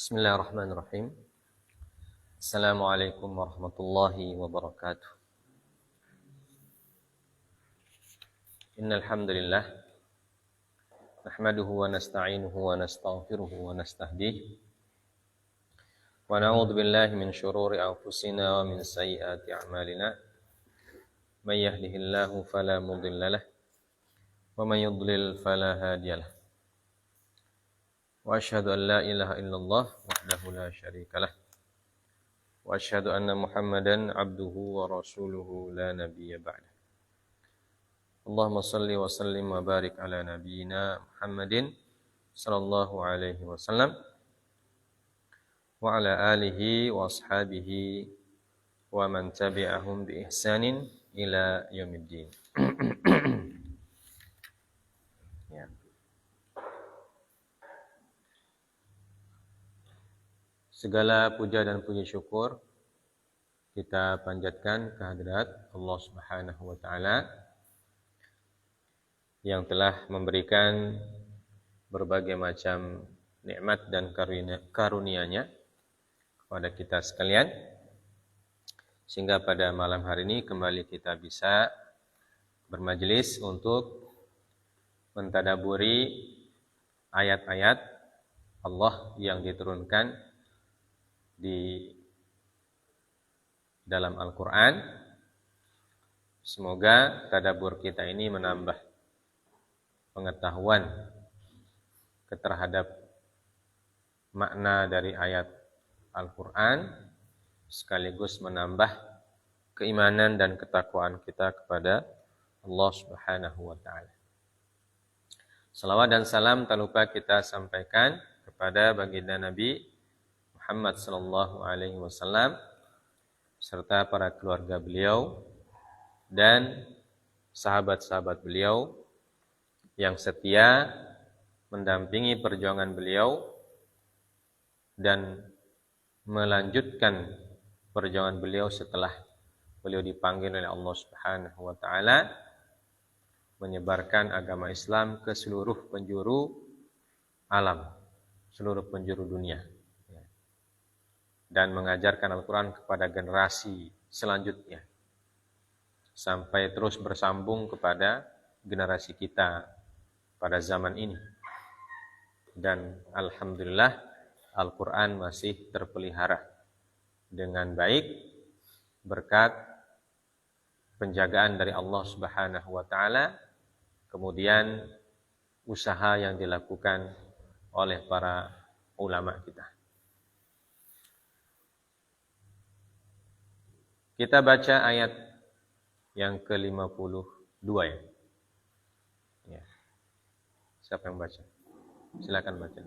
Bismillahirrahmanirrahim. Assalamualaikum warahmatullahi wabarakatuh. Innal hamdalillah nahmaduhu wa nasta'inuhu wa nastaghfiruhu wa nastahdihi wa na'udzu billahi min shururi anfusina wa min sayyiati a'malina. May yahdihillahu fala mudilla lahu wa may yudlil fala hadiya lahu. Wa asyhadu an la ilaha illallah wahdahu la syarika lah. Wa asyhadu anna Muhammadan abduhu wa rasuluhu la nabiyya ba'dah. Allahumma salli wa sallim wa barik ala nabiyyina Muhammadin sallallahu alaihi wasallam wa ala alihi wa ashabihi wa man tabi'ahum bi ihsanin ila yaumiddin. Ya. Segala puja dan puji syukur kita panjatkan kehadirat Allah Subhanahu wa taala yang telah memberikan berbagai macam nikmat dan karunia-Nya kepada kita sekalian, sehingga pada malam hari ini kembali kita bisa bermajelis untuk mentadaburi ayat-ayat Allah yang diturunkan di dalam Al-Quran. Semoga tadabbur kita ini menambah pengetahuan terhadap makna dari ayat Al-Quran, sekaligus menambah keimanan dan ketakwaan kita kepada Allah Subhanahu wa ta'ala. Salawat dan salam tak lupa kita sampaikan kepada baginda Nabi Muhammad sallallahu alaihi wasallam serta para keluarga beliau dan sahabat-sahabat beliau yang setia mendampingi perjuangan beliau dan melanjutkan perjuangan beliau setelah beliau dipanggil oleh Allah Subhanahu wa taala menyebarkan agama Islam ke seluruh penjuru alam, seluruh penjuru dunia, dan mengajarkan Al-Quran kepada generasi selanjutnya sampai terus bersambung kepada generasi kita pada zaman ini. Dan alhamdulillah Al-Quran masih terpelihara dengan baik berkat penjagaan dari Allah Subhanahu wa taala, kemudian usaha yang dilakukan oleh para ulama kita. Kita baca ayat yang ke-52 ya. Ya. Siapa yang baca? Silakan baca.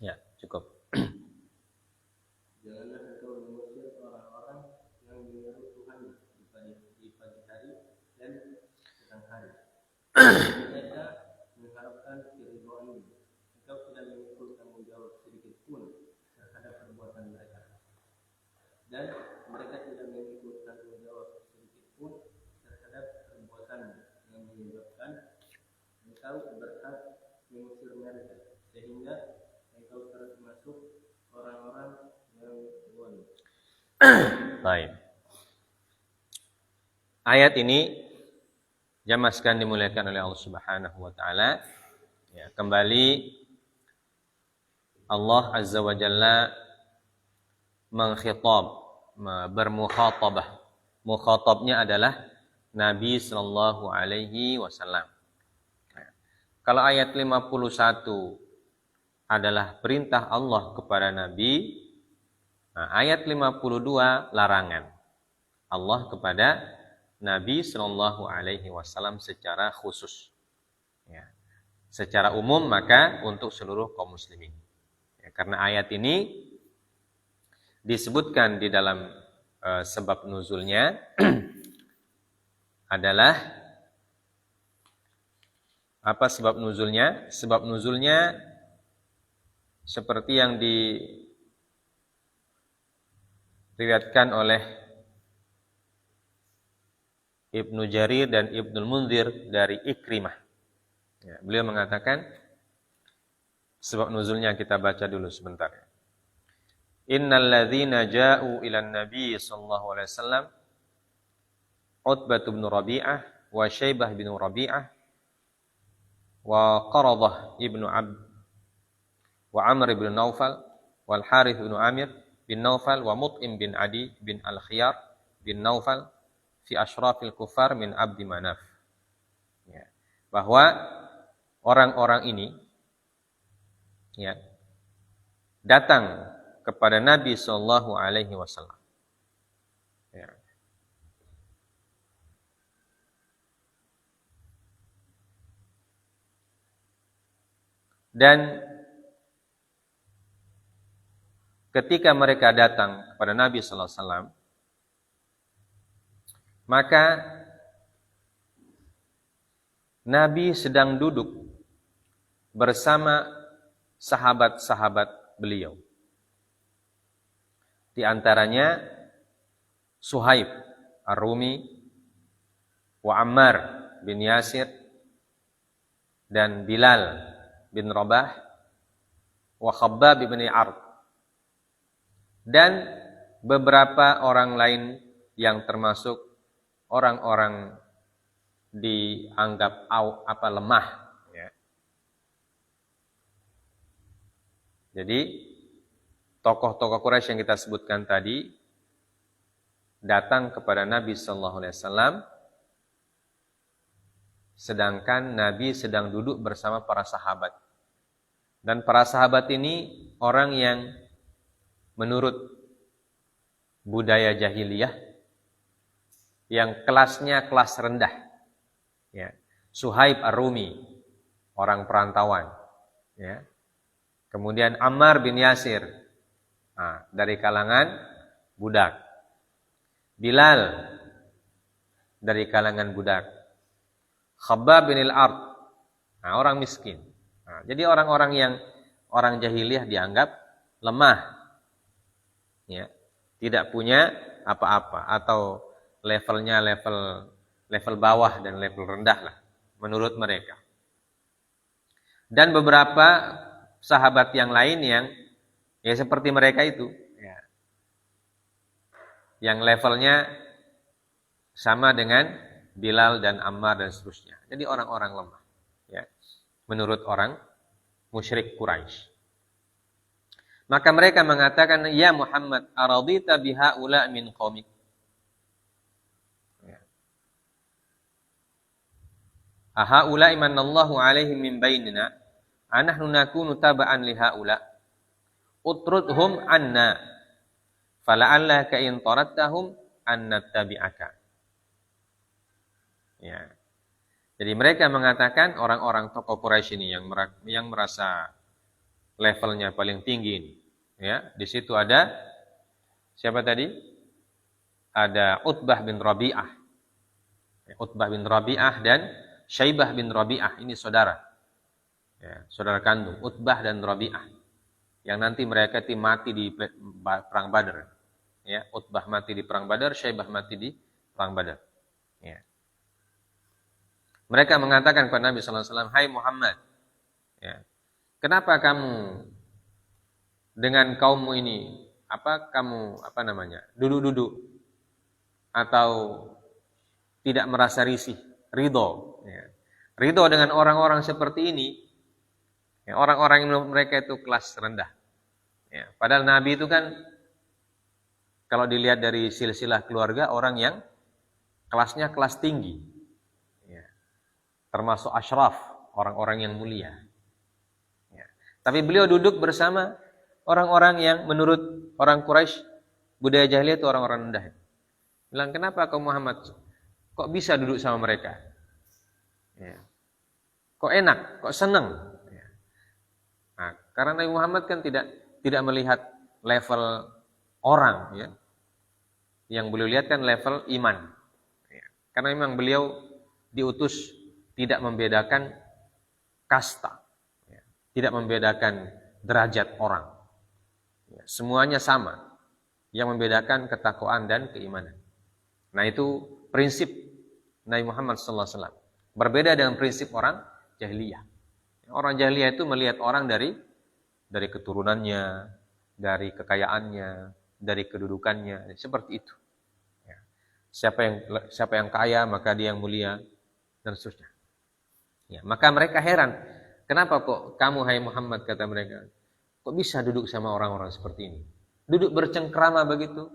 Ya, cukup. Janganlah engkau mengusir orang-orang yang menyeru Tuhan di pagi hari dan petang hari. Mereka mengharapkan keridhaan-Mu. Engkau tidak memikul tanggung jawab sedikit pun terhadap perbuatan mereka. Dan mereka tidak memikul tanggung jawab sedikit pun terhadap perbuatan yang menyebabkan engkau berhak mengusir mereka, sehingga engkau termasuk orang-orang yang zalim. Baik. Ayat ini jamaah sekalian dimuliakan oleh Allah Subhanahu wa taala. Ya, kembali Allah Azza wa Jalla mengkhitab, bermukhatabah. Mukhatabnya adalah Nabi sallallahu alaihi wasallam. Kalau ayat 51 adalah perintah Allah kepada Nabi, nah, ayat 52 larangan Allah kepada Nabi sallallahu alaihi wasallam secara khusus. Ya. Secara umum maka untuk seluruh kaum muslimin. Ya, karena ayat ini disebutkan di dalam sebab nuzulnya adalah apa sebab nuzulnya? Sebab nuzulnya seperti yang diriwayatkan oleh Ibnu Jarir dan Ibnul Munzir dari Ikrimah. Ya, beliau mengatakan sebab nuzulnya kita baca dulu sebentar. Innal ladzina ja'u ilan nabiy sallallahu alaihi wasallam Utbah bin Rabi'ah wa Syaibah bin Rabi'ah wa Qaradah ibnu Abd wa Amr bin Naufal wal Harith bin Amir bin Naufal wa Mut'im bin Adi bin Al-Khiyar bin Naufal fi asyrafil kufar min Abdi Manaf. Ya. Bahwa orang-orang ini ya, datang kepada Nabi sallallahu alaihi wasallam. Ya. Dan ketika mereka datang kepada Nabi sallallahu alaihi wasallam, maka Nabi sedang duduk bersama sahabat-sahabat beliau. Di antaranya Suhaib Ar-Rumi wa Ammar bin Yasir dan Bilal bin Rabah wa Khabbab bin Ard dan beberapa orang lain yang termasuk orang-orang dianggap lemah ya. Jadi tokoh-tokoh Quraisy yang kita sebutkan tadi datang kepada Nabi sallallahu alaihi wasallam sedangkan Nabi sedang duduk bersama para sahabat. Dan para sahabat ini orang yang menurut budaya jahiliyah yang kelasnya kelas rendah. Ya. Suhaib Ar-Rumi, orang perantauan. Ya. Kemudian Ammar bin Yasir, dari kalangan budak. Bilal dari kalangan budak. Khabbab bin Ard, orang miskin. Jadi orang-orang yang orang jahiliyah dianggap lemah, ya, tidak punya apa-apa atau levelnya level bawah dan level rendah lah menurut mereka. Dan beberapa sahabat yang lain yang ya seperti mereka itu, ya, yang levelnya sama dengan Bilal dan Ammar dan seterusnya. Jadi orang-orang lemah, ya, menurut orang musyrik Quraisy. Maka mereka mengatakan, ya Muhammad, aradita bihaula min qaumik. Ya. Ahaula imanallahu alaihim min bainina, anahnu nakunu taba'an lihaula. Utrudhum anna, fala'allaka in tarattahum an nattabi'aka. Ya. Jadi mereka mengatakan orang-orang tokoh Quraisy ini yang merasa levelnya paling tinggi ini. Ya, di situ ada siapa tadi? Ada Utbah bin Rabi'ah. Utbah bin Rabi'ah dan Syaibah bin Rabi'ah, ini saudara. Ya, saudara kandung Utbah dan Rabi'ah. Yang nanti mereka mati di perang Badar. Ya, Utbah mati di perang Badar, Syaibah mati di perang Badar. Ya. Mereka mengatakan kepada Nabi sallallahu alaihi wasallam, "Hai Muhammad, ya, kenapa kamu dengan kaummu ini duduk-duduk atau tidak merasa risih, ridho, ya. Ridho dengan orang-orang seperti ini, ya, orang-orang yang mereka itu kelas rendah. Ya, padahal Nabi itu kan kalau dilihat dari silsilah keluarga orang yang kelasnya kelas tinggi. Termasuk asyraf, orang-orang yang mulia. Ya. Tapi beliau duduk bersama orang-orang yang menurut orang Quraisy budaya jahiliyah itu orang-orang rendah. Bilang, kenapa kau Muhammad kok bisa duduk sama mereka? Ya. Kok enak, kok senang? Ya. Nah, karena Nabi Muhammad kan tidak melihat level orang, ya. Yang beliau lihat kan level iman. Ya. Karena memang beliau diutus tidak membedakan kasta, ya. Tidak membedakan derajat orang. Ya. Semuanya sama. Yang membedakan ketakwaan dan keimanan. Nah, itu prinsip Nabi Muhammad SAW. Berbeda dengan prinsip orang jahiliyah. Orang jahiliyah itu melihat orang dari keturunannya, dari kekayaannya, dari kedudukannya, seperti itu. Ya. Siapa yang kaya maka dia yang mulia dan seterusnya. Ya, maka mereka heran, kenapa kok kamu hai Muhammad, kata mereka, kok bisa duduk sama orang-orang seperti ini? Duduk bercengkrama begitu.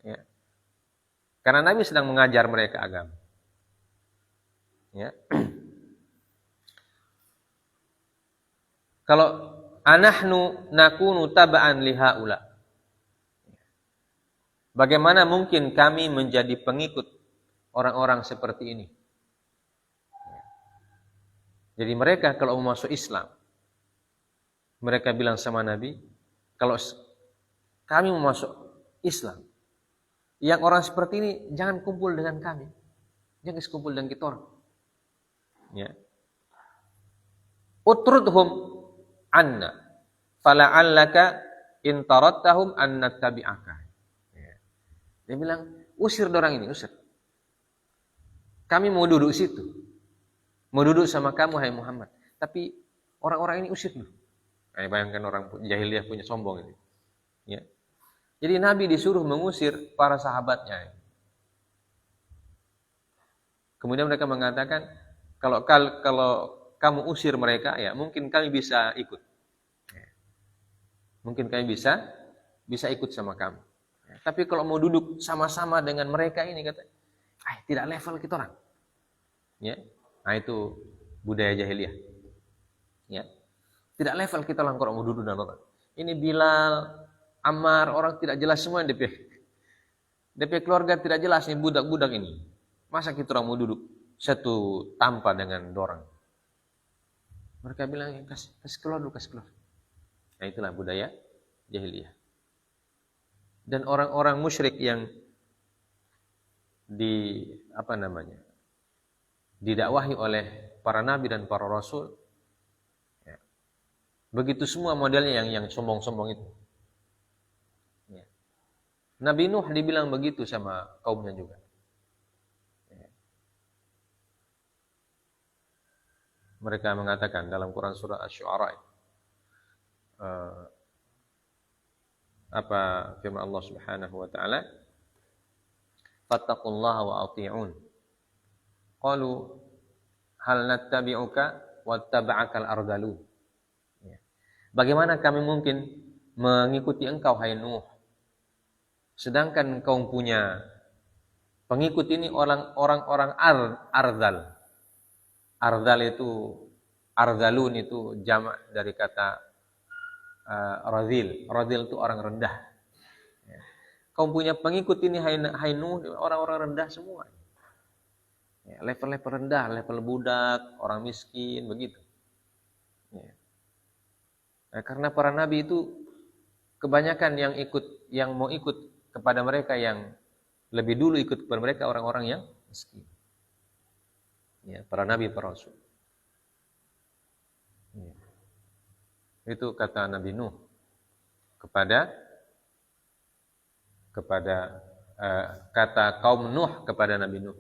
Ya. Karena Nabi sedang mengajar mereka agama. Ya. Kalau anahnu nakunu taba'an lihaula. Bagaimana mungkin kami menjadi pengikut orang-orang seperti ini? Jadi mereka kalau mau masuk Islam, mereka bilang sama Nabi, kalau kami mau masuk Islam, yang orang seperti ini jangan kumpul dengan kami. Jangan kumpul dengan kita orang. Ya. Utrudhum anna fala'allaka in tarattahum an nattabi'aka. Ya. Dia bilang, usir orang ini, usir. Kami mau duduk situ. Mau duduk sama kamu hai Muhammad. Tapi orang-orang ini usir dulu. Bayangkan orang jahiliyah punya sombong ini. Ya. Jadi Nabi disuruh mengusir para sahabatnya. Kemudian mereka mengatakan, kalau kamu usir mereka, ya mungkin kami bisa ikut. Mungkin kami bisa ikut sama kamu. Tapi kalau mau duduk sama-sama dengan mereka ini, kata, tidak level kita orang. Ya, nah itu budaya jahiliyah. Ya, tidak level kita orang kalau mau duduk dengan orang. Ini Bilal, Ammar, orang tidak jelas semua DP keluarga tidak jelas nih budak-budak ini. Masa kita orang mau duduk satu tanpa dengan dorang? Mereka bilang, kasih keluar dulu, kasih keluar. Nah, itulah budaya jahiliyah. Dan orang-orang musyrik yang didakwahi oleh para nabi dan para rasul, ya, begitu semua modelnya yang sombong-sombong itu. Ya. Nabi Nuh dibilang begitu sama kaumnya juga. Ya. Mereka mengatakan dalam Quran surah Asy-Syu'ara, apa firman Allah Subhanahu wa taala, fattaqullaha wa athi'un qalu hal nattabi'uka wattaba'akal ardalun. Ya. Bagaimana kami mungkin mengikuti engkau hai Nuh, sedangkan engkau punya pengikut ini orang-orang ardal. Ardalun itu jamak dari kata radhil. Radhil itu orang rendah. Ya. Kau punya pengikut ini hai Nuh, orang-orang rendah semua. Ya, level-level rendah, level budak, orang miskin, begitu. Ya. Nah, karena para nabi itu kebanyakan yang mau ikut kepada mereka, yang lebih dulu ikut kepada mereka orang-orang yang miskin. Ya, para nabi, para rasul. Ya. Itu kata Nabi Nuh kepada kata kaum Nuh kepada Nabi Nuh.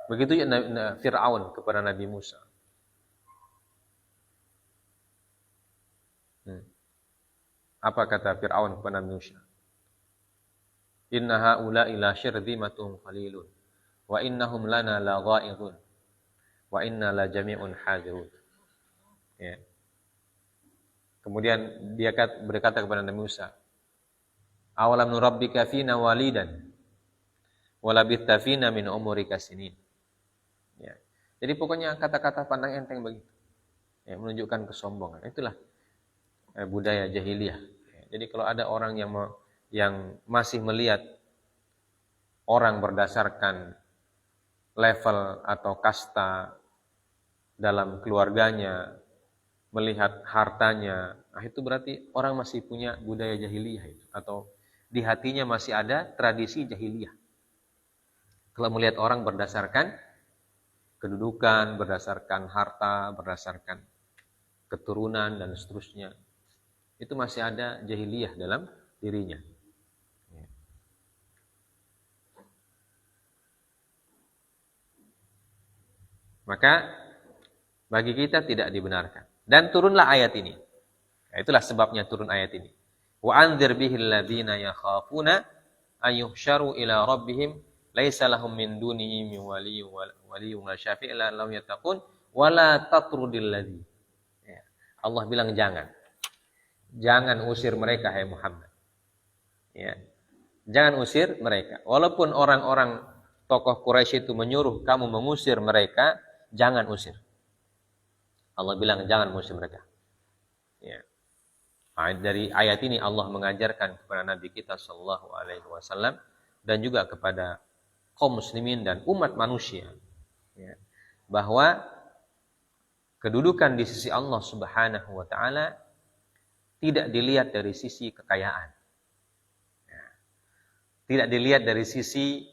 Begitu ya Fir'aun kepada Nabi Musa. Apa kata Fir'aun kepada Nabi Musa? Inna haula'i la syirzimatun qalilun wa innahum lana laghaizun wa inna la jami'un hadirun. Ya. Kemudian dia berkata kepada Nabi Musa, awalam nurabbika fina walidan wa labithta fina min umurika sinin. Ya. Jadi pokoknya kata-kata pandang enteng begitu. Ya, menunjukkan kesombongan. Itulah budaya jahiliyah. Ya. Jadi kalau ada orang yang masih melihat orang berdasarkan level atau kasta dalam keluarganya, melihat hartanya, nah itu berarti orang masih punya budaya jahiliyah itu, atau di hatinya masih ada tradisi jahiliyah. Kalau melihat orang berdasarkan kedudukan, berdasarkan harta, berdasarkan keturunan dan seterusnya, itu masih ada jahiliyah dalam dirinya. Maka bagi kita tidak dibenarkan. Dan turunlah ayat ini. Nah, itulah sebabnya turun ayat ini. Wa anzir bihil ladzina yakhafuna ayyuhsyaru ila rabbihim laisa lahum min dunihi min waliyyin wa syafi' illa lahum yattaqun wala tatrudil ladzi. Ya. Allah bilang jangan usir mereka hai Muhammad. Ya. Jangan usir mereka. Walaupun orang-orang tokoh Quraisy itu menyuruh kamu mengusir mereka, jangan usir. Allah bilang jangan mengusir mereka. Ya. Nah, dari ayat ini Allah mengajarkan kepada Nabi kita sallallahu alaihi wasallam dan juga kepada kaum muslimin dan umat manusia, ya, bahwa kedudukan di sisi Allah Subhanahu wa taala tidak dilihat dari sisi kekayaan. Ya. Tidak dilihat dari sisi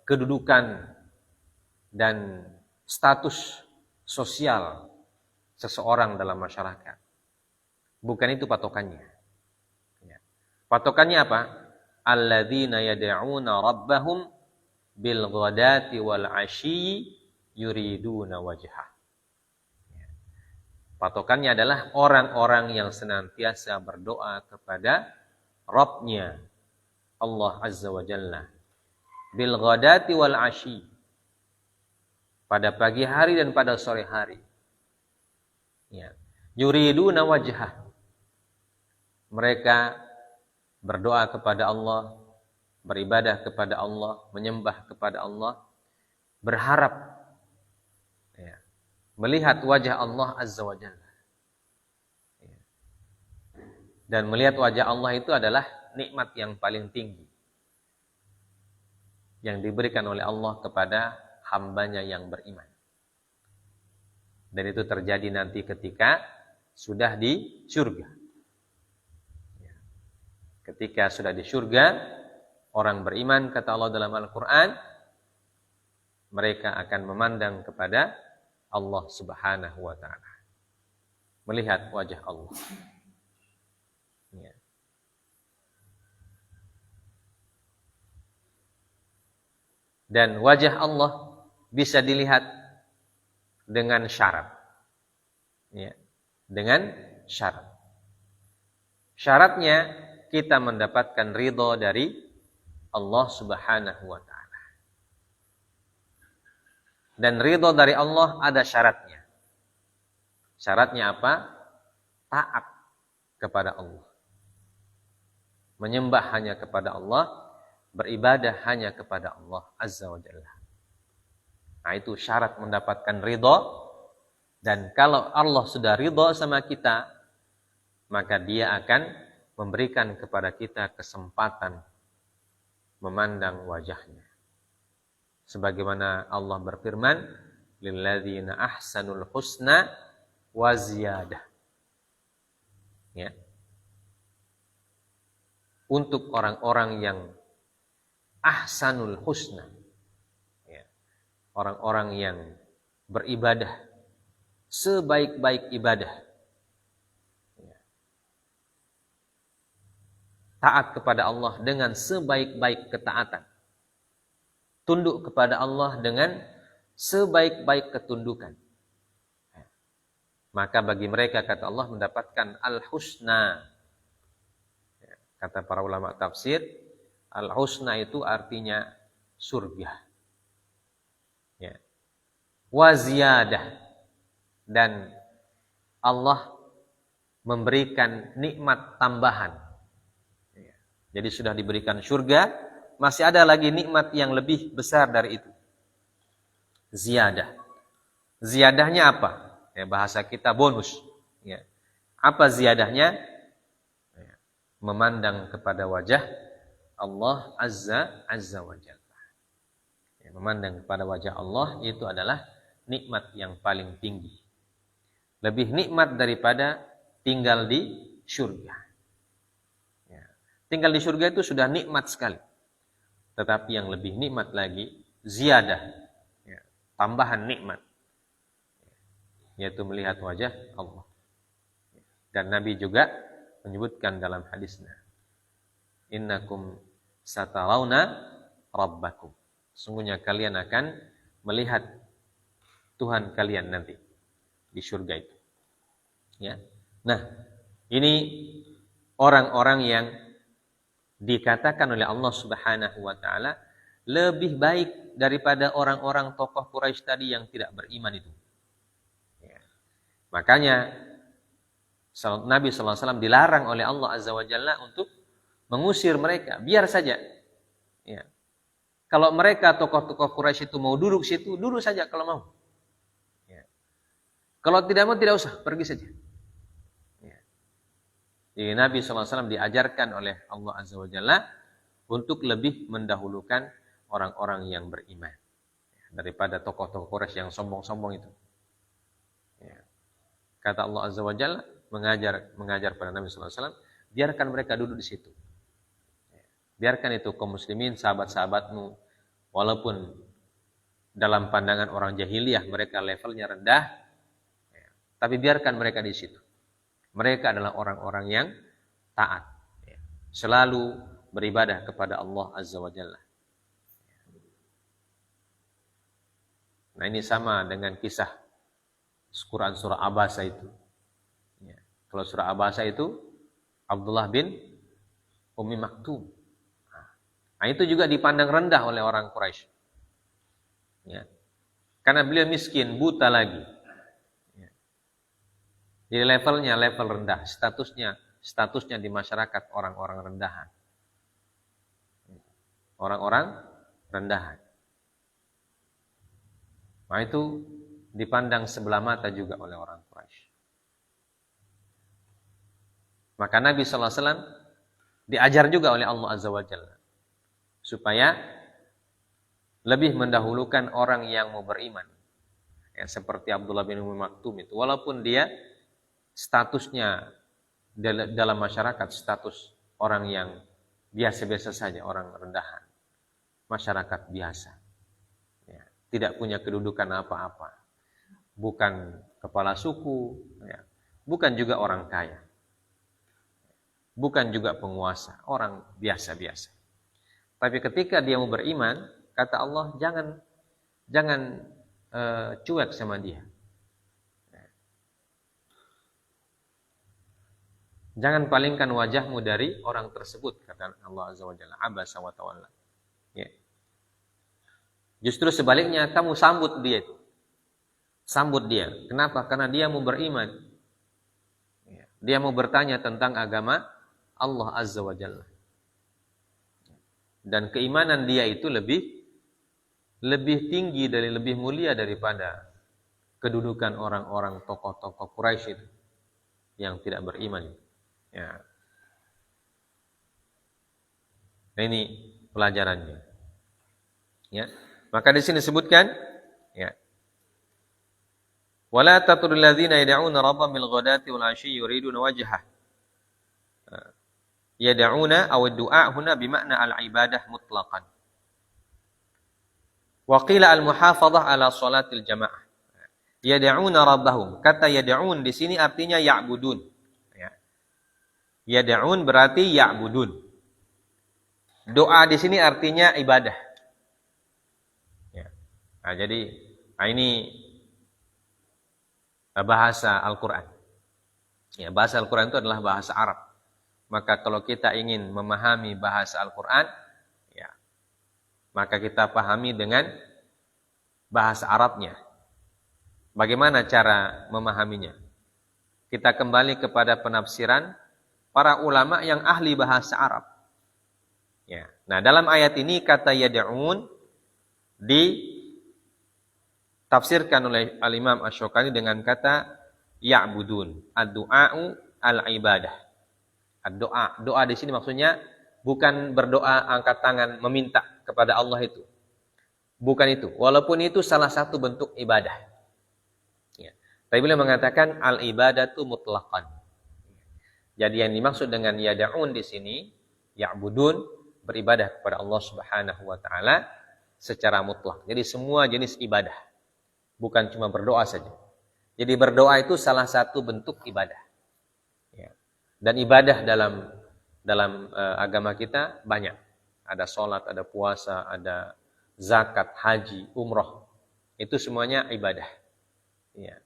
kedudukan dan status sosial seseorang dalam masyarakat. Bukan itu patokannya. Ya. Patokannya apa? Alladzina yad'una rabbahum bil ghadati wal 'ashyi yuriduna wajhah. Ya. Patokannya adalah orang-orang yang senantiasa berdoa kepada Rabb-Nya Allah Azza wa Jalla bil ghadati wal 'ashyi, pada pagi hari dan pada sore hari. Ya. Yuriduna wajhah. Mereka berdoa kepada Allah, beribadah kepada Allah, menyembah kepada Allah, berharap ya, melihat wajah Allah Azza wa Jalla. Ya. Dan melihat wajah Allah itu adalah nikmat yang paling tinggi yang diberikan oleh Allah kepada hambanya yang beriman. Dan itu terjadi nanti ketika sudah di surga. Ya. Ketika sudah di surga, orang beriman, kata Allah dalam Al-Quran, mereka akan memandang kepada Allah Subhanahu wa ta'ala, melihat wajah Allah. Ya. Dan wajah Allah bisa dilihat dengan syarat. Ya, dengan syarat. Syaratnya kita mendapatkan ridho dari Allah Subhanahu wa ta'ala. Dan ridho dari Allah ada syaratnya. Syaratnya apa? Taat kepada Allah. Menyembah hanya kepada Allah, beribadah hanya kepada Allah Azza wa Jalla. Nah, itu syarat mendapatkan ridho. Dan kalau Allah sudah ridho sama kita, maka Dia akan memberikan kepada kita kesempatan memandang wajahnya. Sebagaimana Allah berfirman, lilladzina ahsanul husna wa ziyadah. Ya. Untuk orang-orang yang ahsanul husna, orang-orang yang beribadah sebaik-baik ibadah, taat kepada Allah dengan sebaik-baik ketaatan, tunduk kepada Allah dengan sebaik-baik ketundukan, maka bagi mereka, kata Allah, mendapatkan al-husna. Kata para ulama tafsir, al-husna itu artinya surga. Ya. Waziyadah, dan Allah memberikan nikmat tambahan. Ya. Jadi sudah diberikan surga, masih ada lagi nikmat yang lebih besar dari itu. Ziyadah. Ziyadahnya apa? Ya, bahasa kita bonus. Ya. Apa ziyadahnya? Ya. Memandang kepada wajah Allah Azza wa Jalla. Memandang kepada wajah Allah itu adalah nikmat yang paling tinggi. Lebih nikmat daripada tinggal di surga. Ya. Tinggal di surga itu sudah nikmat sekali. Tetapi yang lebih nikmat lagi, ziyadah, ya, tambahan nikmat, yaitu melihat wajah Allah. Dan Nabi juga menyebutkan dalam hadisnya, innakum satarawna rabbakum. Sungguhnya kalian akan melihat Tuhan kalian nanti di surga itu. Ya. Nah, ini orang-orang yang dikatakan oleh Allah Subhanahu wa taala lebih baik daripada orang-orang tokoh Quraisy tadi yang tidak beriman itu. Ya. Makanya Nabi SAW dilarang oleh Allah Azza wa Jalla untuk mengusir mereka. Biar saja. Ya. Kalau mereka tokoh-tokoh Quraisy itu mau duduk situ, duduk saja kalau mau. Ya. Kalau tidak mau, tidak usah, pergi saja. Ya. Jadi Nabi SAW diajarkan oleh Allah Azza wa Jalla untuk lebih mendahulukan orang-orang yang beriman. Ya. Daripada tokoh-tokoh Quraisy yang sombong-sombong itu. Ya. Kata Allah Azza wa Jalla, mengajar pada Nabi SAW, biarkan mereka duduk di situ. Biarkan itu kaum muslimin, sahabat-sahabatmu, walaupun dalam pandangan orang jahiliyah mereka levelnya rendah, ya, tapi biarkan mereka di situ. Mereka adalah orang-orang yang taat, ya, selalu beribadah kepada Allah Azza wa Jalla. Nah, ini sama dengan kisah Quran surah Abasa itu. Ya. Kalau surah Abasa itu Abdullah bin Ummi Maktum. Nah, itu juga dipandang rendah oleh orang Quraisy. Ya. Karena beliau miskin, buta lagi. Ya. Jadi levelnya level rendah, statusnya di masyarakat orang-orang rendahan. Orang-orang rendahan. Nah, itu dipandang sebelah mata juga oleh orang Quraisy. Maka Nabi SAW diajar juga oleh Allah Azza wa Jalla supaya lebih mendahulukan orang yang mau beriman. Ya, seperti Abdullah bin Ummi Maktum itu. Walaupun dia statusnya dalam masyarakat, status orang yang biasa-biasa saja, orang rendahan. Masyarakat biasa. Ya, tidak punya kedudukan apa-apa. Bukan kepala suku. Ya, bukan juga orang kaya. Bukan juga penguasa. Orang biasa-biasa. Tapi ketika dia mau beriman, kata Allah, jangan cuek sama dia. Jangan palingkan wajahmu dari orang tersebut, kata Allah Azza wa Jalla. Abasa wa tawalla. Ya. Justru sebaliknya, kamu sambut dia itu. Sambut dia. Kenapa? Karena dia mau beriman. Ya. Dia mau bertanya tentang agama Allah Azza wa Jalla. Dan keimanan dia itu lebih tinggi dari lebih mulia daripada kedudukan orang-orang tokoh-tokoh Quraisy itu yang tidak beriman. Ya. Nah, ini pelajarannya. Ya. Maka di sini disebutkan, ya. Wala tatrul ladzina yad'una rabbahum bil ghadati wal 'ashyi yuriduna wajhah. Yad'una aw du'a huna bimakna al-ibadah mutlaqan. Wa qila al-muhafadzah ala salatil jamaah. Yad'una rabbahum. Kata yad'un di sini artinya ya'budun. Ya. Yad'un berarti ya'budun. Doa di sini artinya ibadah. Ya. Nah, jadi ini bahasa Al-Qur'an. Ya, bahasa Al-Qur'an itu adalah bahasa Arab. Maka kalau kita ingin memahami bahasa Al-Quran, ya, maka kita pahami dengan bahasa Arabnya. Bagaimana cara memahaminya? Kita kembali kepada penafsiran para ulama yang ahli bahasa Arab. Ya. Nah, dalam ayat ini kata yad'un ditafsirkan oleh Al-Imam Asy-Syaukani dengan kata ya'budun. Ad-du'a'u al-ibadah. Doa di sini maksudnya bukan berdoa angkat tangan meminta kepada Allah itu. Bukan itu. Walaupun itu salah satu bentuk ibadah. Tapi beliau mengatakan al-ibadatu mutlaqan. Jadi yang dimaksud dengan yad'un di sini, ya'budun, beribadah kepada Allah Subhanahu wa taala secara mutlak. Jadi semua jenis ibadah, bukan cuma berdoa saja. Jadi berdoa itu salah satu bentuk ibadah. Ya. Dan ibadah dalam agama kita banyak. Ada sholat, ada puasa, ada zakat, haji, umroh. Itu semuanya ibadah. Ya.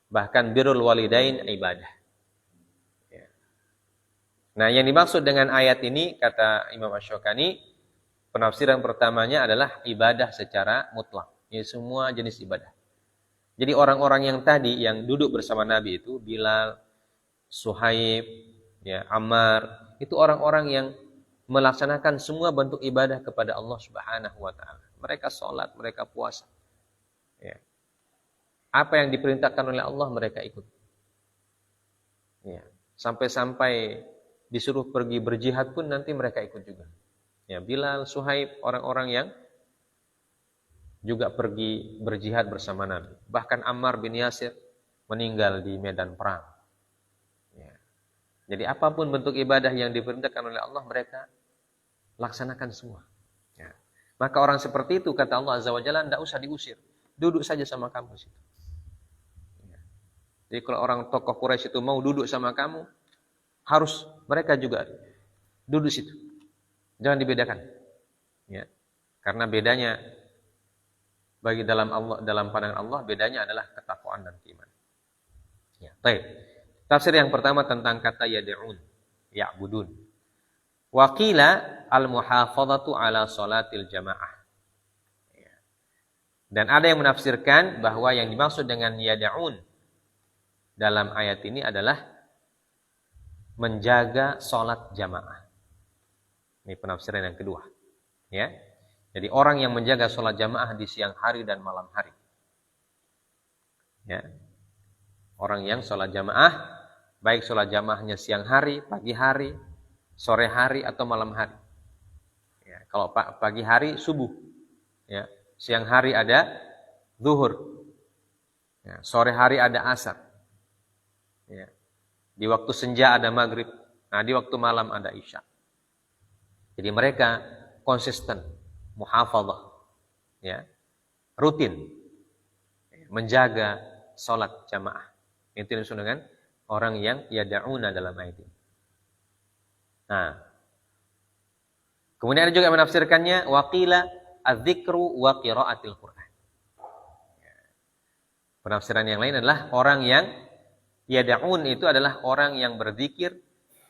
Bahkan birrul walidain ibadah. Ya. Nah, yang dimaksud dengan ayat ini, kata Imam Asy-Syaukani, penafsiran pertamanya adalah ibadah secara mutlak. Ini semua jenis ibadah. Jadi orang-orang yang tadi yang duduk bersama Nabi itu, Bilal, Suhaib, ya, Ammar, itu orang-orang yang melaksanakan semua bentuk ibadah kepada Allah Subhanahu wa taala. Mereka sholat, mereka puasa. Ya. Apa yang diperintahkan oleh Allah mereka ikut. Ya. Sampai-sampai disuruh pergi berjihad pun nanti mereka ikut juga. Ya, Bilal, Suhaib, orang-orang yang juga pergi berjihad bersama Nabi. Bahkan Ammar bin Yasir meninggal di medan perang. Ya. Jadi apapun bentuk ibadah yang diperintahkan oleh Allah, mereka laksanakan semua. Ya. Maka orang seperti itu, kata Allah Azza wa Jalla, tidak usah diusir. Duduk saja sama kamu situ. Ya. Jadi kalau orang tokoh Quraisy itu mau duduk sama kamu, harus mereka juga duduk situ. Jangan dibedakan. Ya. Karena bedanya bagi dalam pandangan Allah, bedanya adalah ketakwaan dan keimanan. Ya, baik. Tafsir yang pertama tentang kata yad'un, ya'budun. Wa qila al-muhafadzatu ala salatil jamaah. Ya. Dan ada yang menafsirkan bahwa yang dimaksud dengan yad'un dalam ayat ini adalah menjaga salat jamaah. Ini penafsiran yang kedua. Ya. Jadi orang yang menjaga sholat jamaah di siang hari dan malam hari. Ya. Orang yang sholat jamaah, baik sholat jamaahnya siang hari, pagi hari, sore hari, atau malam hari. Ya. Kalau pagi hari, subuh. Ya. Siang hari ada zuhur. Ya. Sore hari ada asar. Ya. Di waktu senja ada maghrib. Nah, di waktu malam ada isya. Jadi mereka konsisten. Muhafadzah, ya, rutin menjaga sholat jamaah. Itu disebut dengan orang yang yad'una dalam ayat ini. Nah, kemudian ada juga yang menafsirkannya waqila adzikru wa qiraatil Qur'an. Penafsiran yang lain adalah orang yang yad'un itu adalah orang yang berzikir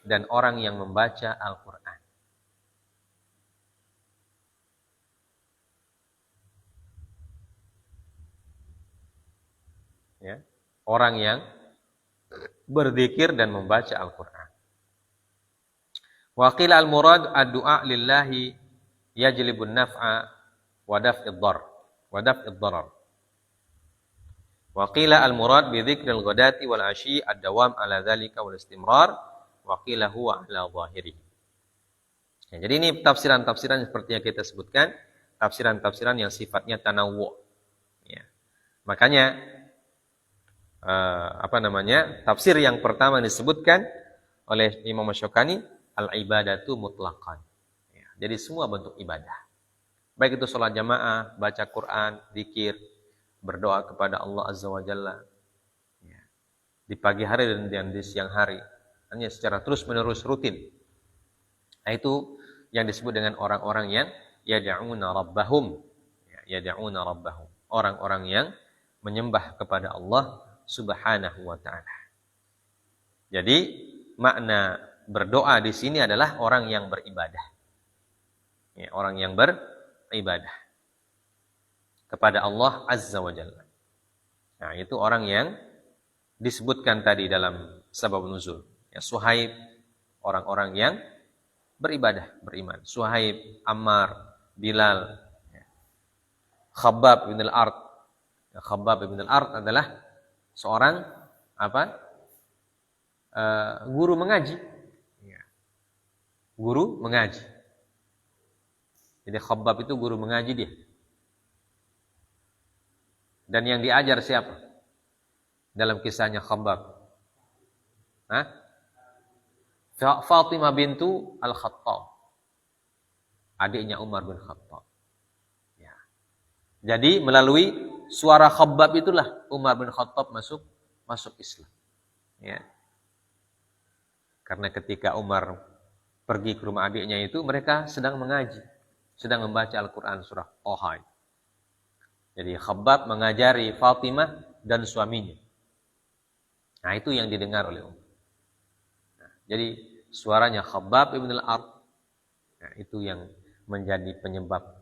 dan orang yang membaca Al-Qur'an. Ya, orang yang berzikir dan membaca Al-Qur'an. Wa qila al-murad ad-du'a lillahi yajlibun naf'a wa daf'id dar wa daf'id darar. Wa qila al-murad bi dzikril ghadati wal 'ashyi ad-dawam 'ala dzalika wal istimrar wa qila huwa 'ala zahiri. Ya, jadi ini tafsiran-tafsiran seperti yang kita sebutkan, tafsiran-tafsiran yang sifatnya tanawwu. Ya. Makanya tafsir yang pertama disebutkan oleh Imam Asy-Syaukani al-ibadatu mutlaqan. Ya, jadi semua bentuk ibadah. Baik itu sholat jamaah, baca Quran, zikir, berdoa kepada Allah Azza wa Jalla. Ya, di pagi hari dan di siang hari. Hanya secara terus-menerus rutin. Nah, itu yang disebut dengan orang-orang yang yad'una rabbahum. Ya, yad'una rabbahum. Orang-orang yang menyembah kepada Allah Subhanahu wa ta'ala. Jadi makna berdoa di sini adalah orang yang beribadah. Ya, orang yang beribadah kepada Allah Azza wa Jalla. Nah, itu orang yang disebutkan tadi dalam sabab nuzul. Ya, Suhaib, orang-orang yang beribadah, beriman. Suhaib, Ammar, Bilal, ya. Khabbab bin al-Ard. Ya, Khabbab bin al-Ard adalah seorang guru mengaji. Ya. Guru mengaji. Jadi Khabbab itu guru mengaji dia. Dan yang diajar siapa? dalam kisahnya Khabbab? Hah? Fatimah bintu Al-Khattab, adiknya Umar bin Khattab. Ya. Jadi melalui suara Khabbab itulah Umar bin Khattab masuk Islam. Ya. Karena ketika Umar pergi ke rumah adiknya itu, mereka sedang mengaji, sedang membaca Al-Quran surah Toha. Jadi Khabbab mengajari Fatimah dan suaminya. Nah, itu yang didengar oleh Umar. Nah, jadi suaranya Khabbab ibn al-Ard, nah, itu yang menjadi penyebab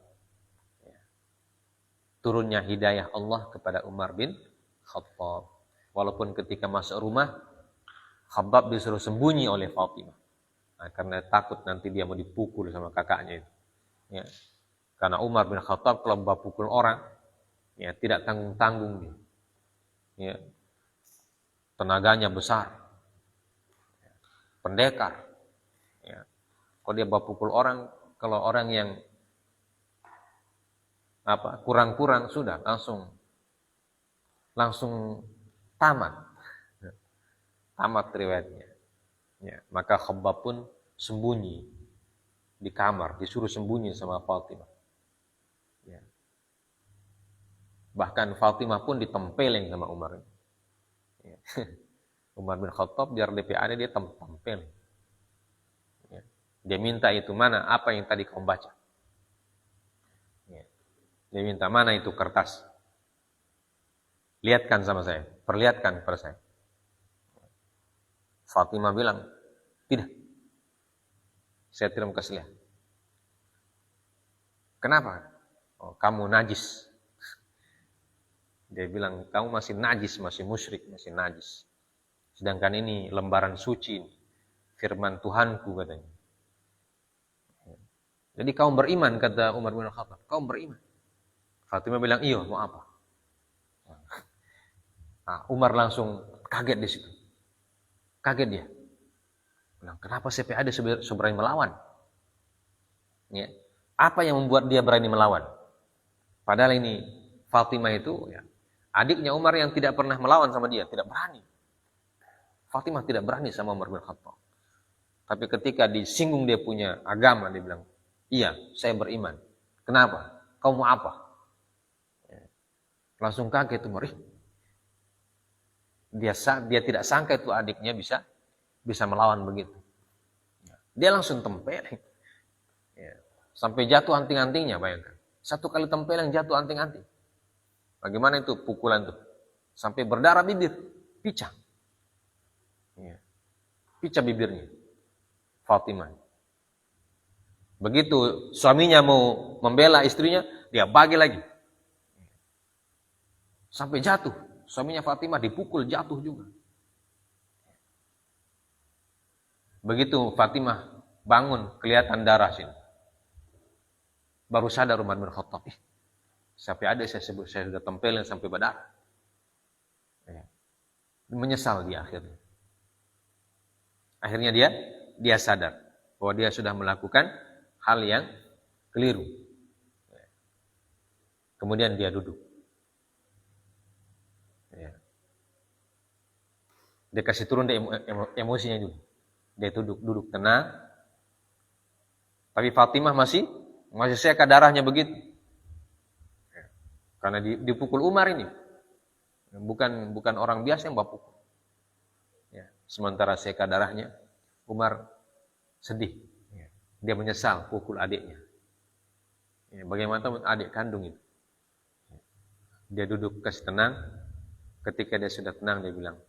turunnya hidayah Allah kepada Umar bin Khattab. Walaupun ketika masuk rumah, Khabbab disuruh sembunyi oleh Fatimah. Nah, karena takut nanti dia mau dipukul sama kakaknya itu. Ya. Karena Umar bin Khattab kalau pukul orang, ya tidak tanggung-tanggung dia. Ya. Tenaganya besar. Pendekar. Ya. Kalau dia pukul orang, kalau orang yang kurang-kurang sudah langsung tamat riwayatnya. Ya, maka Khabbab pun sembunyi di kamar, disuruh sembunyi sama Fatimah. Ya. Bahkan Fatimah pun ditempelin sama Umar. Ya. Umar bin Khattab biar DPA dia tempelin. Ya. Dia minta itu mana, apa yang tadi kau baca. Ya. Dia minta mana itu kertas. Lihatkan sama saya, perlihatkan kepada saya. Fatimah bilang, tidak. Saya tidak mau kasih lihat. Kenapa? Oh, kamu najis. Dia bilang, kamu masih najis, masih musyrik, masih najis. Sedangkan ini lembaran suci, firman Tuhanku katanya. Jadi kamu beriman, kata Umar bin Khattab. Kamu beriman. Fatimah bilang, iya, mau apa? Nah, Umar langsung kaget di situ. Kaget dia. Bilang, kenapa CPAD berani melawan? Ya. Apa yang membuat dia berani melawan? Padahal ini Fatimah itu ya, adiknya Umar yang tidak pernah melawan sama dia, tidak berani. Fatimah tidak berani sama Umar bin Khattab. Tapi ketika disinggung dia punya agama, dia bilang, iya, saya beriman. Kenapa? Kau mau apa? Ya. Langsung kaget Umar. Dia tidak sangka itu adiknya bisa melawan begitu. Dia langsung tempelin. Ya. Sampai jatuh anting-antingnya, bayangkan. Satu kali tempelan jatuh anting-anting. Bagaimana itu pukulan itu? Sampai berdarah bibir, picah. Ya. Picah bibirnya. Fatimah. Begitu suaminya mau membela istrinya, dia bagi lagi. Sampai jatuh. Suaminya Fatimah dipukul, jatuh juga. Begitu Fatimah bangun, kelihatan darah sini. Baru sadar Umar bin Khattab. Sampai ada saya sudah tempelin sampai berdarah. Ya. Menyesal dia akhirnya. Akhirnya dia sadar bahwa dia sudah melakukan hal yang keliru. Ya. Kemudian dia duduk. Ya. Dia kasih turun emosinya dulu. Dia duduk tenang. Tapi Fatimah masih seka darahnya begitu. Ya. Karena dipukul Umar ini. Bukan orang biasa yang pukul. Ya. Sementara seka darahnya, Umar sedih. Ya. Dia menyesal pukul adiknya. Ya. Bagaimana adik kandung itu. Ya. Dia duduk kasih tenang. Ketika dia sudah tenang, dia bilang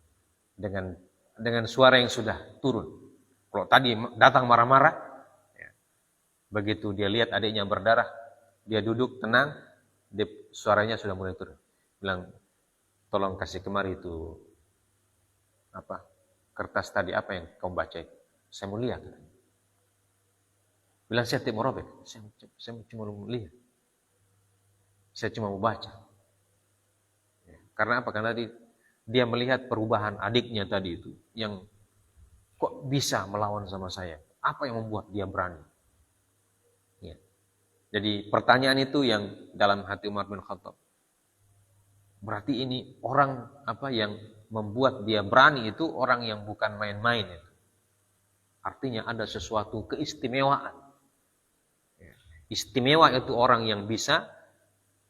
dengan suara yang sudah turun. Kalau tadi datang marah-marah, ya, begitu dia lihat adiknya berdarah, dia duduk tenang, suaranya sudah mulai turun. Bilang, tolong kasih kemari itu kertas tadi apa yang kau baca itu. Saya mau lihat. Bilang, saya tidak mau robek, saya cuma mau lihat. Saya cuma mau baca. Karena apa? Karena dia melihat perubahan adiknya tadi itu. Yang kok bisa melawan sama saya? Apa yang membuat dia berani? Ya. Jadi pertanyaan itu yang dalam hati Umar bin Khattab. Berarti ini orang yang membuat dia berani itu orang yang bukan main-main itu. Artinya ada sesuatu keistimewaan. Istimewa itu orang yang bisa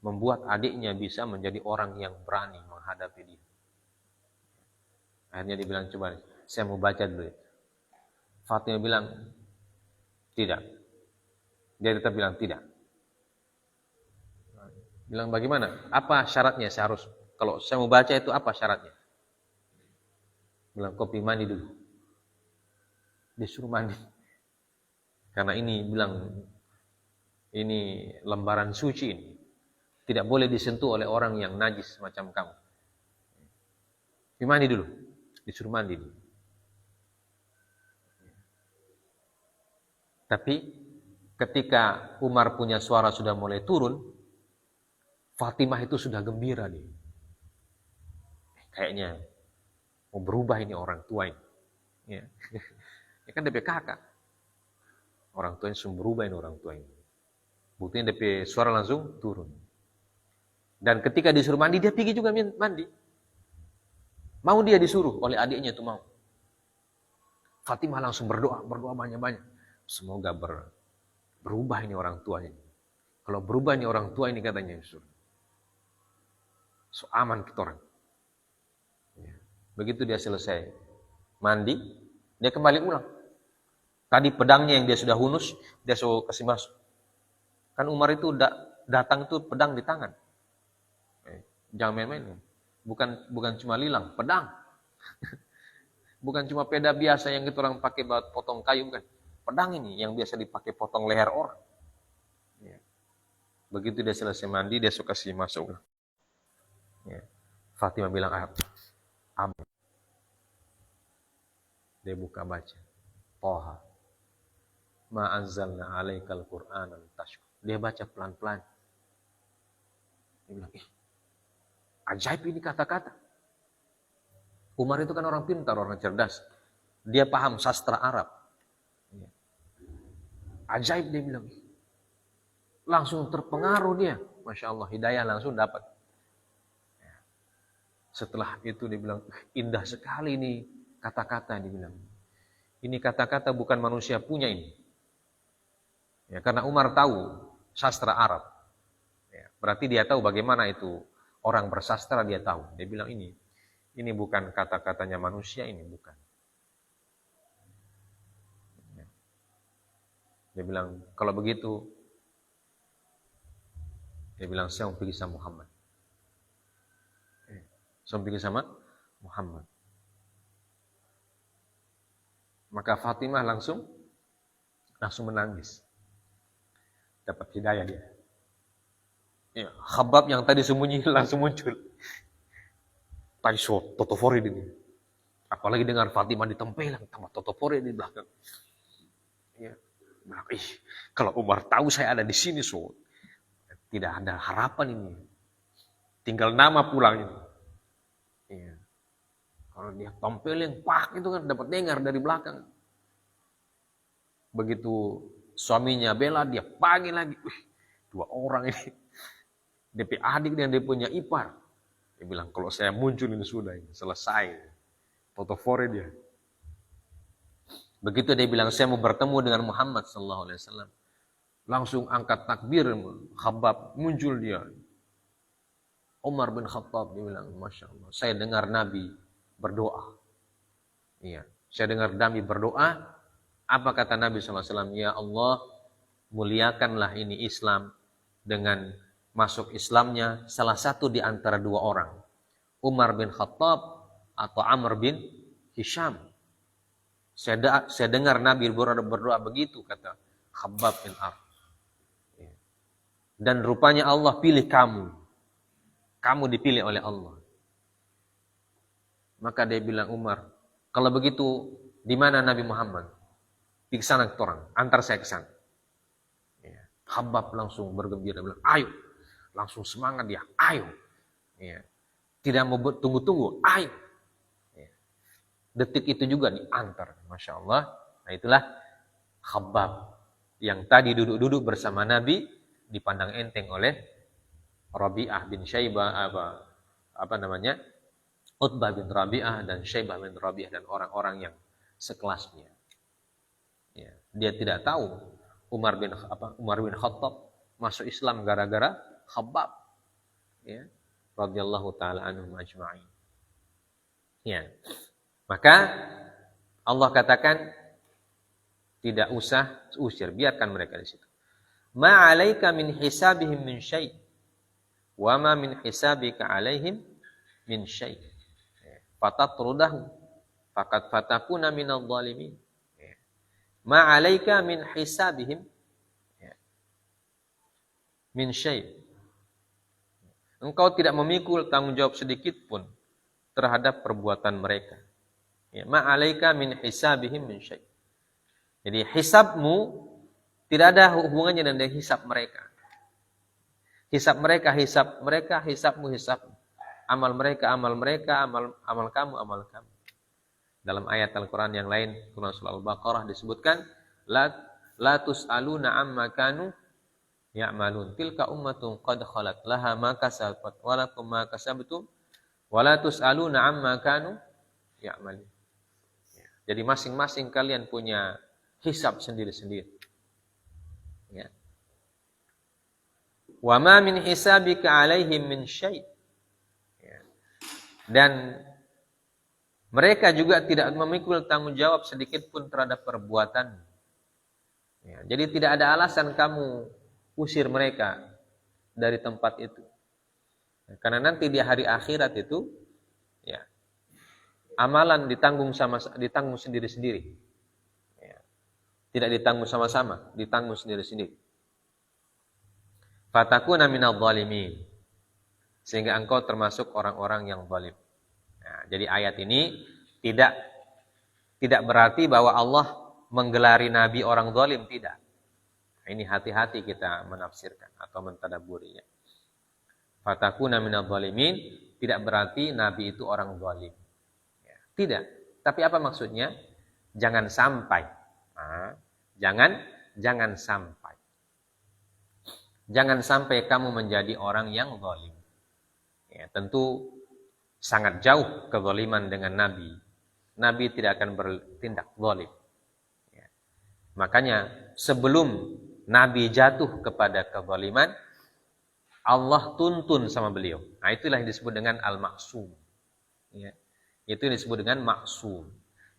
membuat adiknya bisa menjadi orang yang berani menghadapi dia. Akhirnya dia bilang, coba saya mau baca dulu. Fatimah bilang, tidak. Dia tetap bilang tidak. Bilang bagaimana? Apa syaratnya saya harus, kalau saya mau baca itu apa syaratnya? Bilang kopi mandi dulu. Disuruh mandi. Karena ini bilang, ini lembaran suci ini. Tidak boleh disentuh oleh orang yang najis macam kamu. Mandi dulu. Disuruh mandi dulu. Tapi ketika Umar punya suara sudah mulai turun, Fatimah itu sudah gembira nih. Kayaknya mau berubah ini orang tua ini. Ya. Ini kan DP kakak. Orang tua ini sudah berubah ini orang tua ini. Buktinya DP suara langsung turun. Dan ketika disuruh mandi, dia pergi juga mandi. Mau dia disuruh oleh adiknya itu mau. Fatimah langsung berdoa banyak-banyak. Semoga berubah ini orang tuanya. Kalau berubah ini orang tua ini katanya so aman kita orang. Ya. Begitu dia selesai mandi, dia kembali ulang. Tadi pedangnya yang dia sudah hunus, dia suruh kasih masuk. Kan Umar itu datang itu pedang di tangan. Jangan main-main. Bukan cuma lilang, pedang. Bukan cuma peda biasa yang kita orang pakai buat potong kayu kan. Pedang ini yang biasa dipakai potong leher orang. Ya. Begitu dia selesai mandi, dia suka kasih masuk. Ya. Fatimah bilang, aman. Dia buka baca. Toha. Ma anzalna alaikal Qur'ana litashqa. Dia baca pelan-pelan. Dia bilang, ajaib ini kata-kata. Umar itu kan orang pintar, orang cerdas. Dia paham sastra Arab. Ajaib dia bilang. Langsung terpengaruh dia. Masya Allah, hidayah langsung dapat. Setelah itu dia bilang, indah sekali ini kata-kata, dia bilang. Ini kata-kata bukan manusia punya ini. Ya, karena Umar tahu sastra Arab. Ya, berarti dia tahu bagaimana itu orang bersastra, dia tahu. Dia bilang ini bukan kata-katanya manusia, ini bukan. Ya. Dia bilang, kalau begitu, dia bilang, saya mau pergi sama Muhammad. Saya mau pergi sama Muhammad. Maka Fatimah langsung menangis. Dapat hidayah dia. Ya, Khabbab yang tadi sembunyi langsung muncul. Tadi totofori ini. Apalagi dengan Fatimah ditempelang, tambah totofori di belakang. Ya, kalau Umar tahu saya ada di sini, tidak ada harapan ini. Tinggal nama pulang ini. Ya. Kalau dia tempelin, itu kan dapat dengar dari belakang. Begitu suaminya bela, dia panggil lagi. Dua orang ini. DP adik dan dia punya ipar. Dia bilang, kalau saya muncul ini sudah, ini selesai. Totofore dia. Begitu dia bilang, saya mau bertemu dengan Muhammad SAW. Langsung angkat takbir, Khabbab, muncul dia. Umar bin Khattab, dia bilang, Masya Allah, saya dengar Nabi berdoa. Iya, saya dengar Nabi berdoa. Apa kata Nabi SAW? Ya Allah, muliakanlah ini Islam dengan masuk Islamnya salah satu di antara dua orang. Umar bin Khattab atau Amr bin Hisham. Saya dengar Nabi berdoa begitu, kata Khabbab bin Arf. Dan rupanya Allah pilih kamu. Kamu dipilih oleh Allah. Maka dia bilang, Umar, kalau begitu, di mana Nabi Muhammad? Di sana ke orang, antar saya ke sana. Ya. Khabbab langsung bergembira, bilang, ayo. Langsung semangat dia, ayo. Ya. Tidak mau tunggu-tunggu, ayo. Ya. Detik itu juga diantar, Masya Allah. Nah itulah Khabbab. Yang tadi duduk-duduk bersama Nabi, dipandang enteng oleh Rabi'ah bin Syaibah, Utbah bin Rabi'ah dan Syaibah bin Rabi'ah dan orang-orang yang sekelasnya. Ya, dia tidak tahu Umar bin Khattab masuk Islam gara-gara Khabbab, ya, radhiyallahu taala anhum ajma'in. Ya. Maka Allah katakan tidak usah usir, biarkan mereka di situ. Ma 'alaika min hisabihim min syai' wa ma min hisabika 'alaihim min syai'. Fatatrudahu faqad fatakuna minadh dhalimin. Ma 'alaika min hisabihim min syai'. Engkau tidak memikul tanggung jawab sedikit pun terhadap perbuatan mereka. Ya, ma 'alaika min hisabihim min syai'. Jadi hisabmu tidak ada hubungannya dengan hisab mereka. Hisab mereka, hisabmu, hisabmu. Amal mereka, amal kamu, amal kamu. Dalam ayat Al-Quran yang lain, surah Al-Baqarah disebutkan, La tus'aluna amma kanu ya'malun. Tilka ummatun qad khalat laha ma kasabat walakum ma kasabtum wa la tus'aluna amma kanu ya'malun. Jadi masing-masing kalian punya hisab sendiri-sendiri. Ya. Wa ma min hisabika 'alaihim min syai'. Ya. Dan mereka juga tidak memikul tanggung jawab sedikit pun terhadap perbuatan. Ya. Jadi tidak ada alasan kamu usir mereka dari tempat itu. Ya. Karena nanti di hari akhirat itu, ya, amalan ditanggung sendiri-sendiri. Ya. Tidak ditanggung sama-sama, ditanggung sendiri-sendiri. Fatakuna minadh dhalimin. Sehingga engkau termasuk orang-orang yang zalim. Nah, jadi ayat ini tidak berarti bahwa Allah menggelari nabi orang zalim, tidak. Nah, ini hati-hati kita menafsirkan atau mentadabburinya. Fatakuna minadh dhalimin tidak berarti nabi itu orang zalim. Ya, tidak. Tapi apa maksudnya? Jangan sampai. Nah, jangan sampai. Jangan sampai kamu menjadi orang yang zalim. Ya, tentu sangat jauh kezaliman dengan Nabi. Nabi tidak akan bertindak zalim. Ya. Makanya sebelum Nabi jatuh kepada kezaliman, Allah tuntun sama beliau. Nah, itulah yang disebut dengan al-maksum. Ya. Itu yang disebut dengan maksum.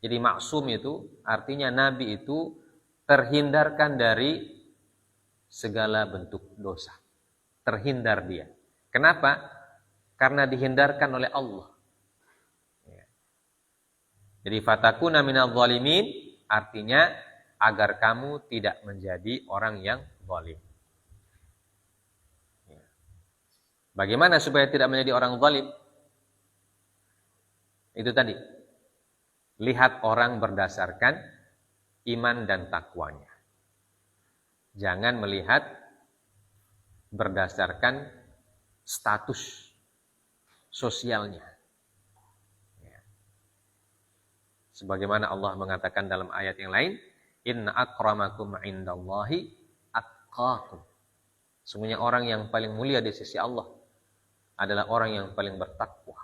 Jadi maksum itu artinya Nabi itu terhindarkan dari segala bentuk dosa. Terhindar dia. Kenapa? Karena dihindarkan oleh Allah. Ya. Jadi fatakuna minadh dhalimin artinya agar kamu tidak menjadi orang yang zalim. Ya. Bagaimana supaya tidak menjadi orang zalim? Itu tadi. Lihat orang berdasarkan iman dan takwanya. Jangan melihat berdasarkan status sosialnya. Ya. Sebagaimana Allah mengatakan dalam ayat yang lain, Inna akramakum indallahi atqakum. Sungguhnya orang yang paling mulia di sisi Allah adalah orang yang paling bertakwa.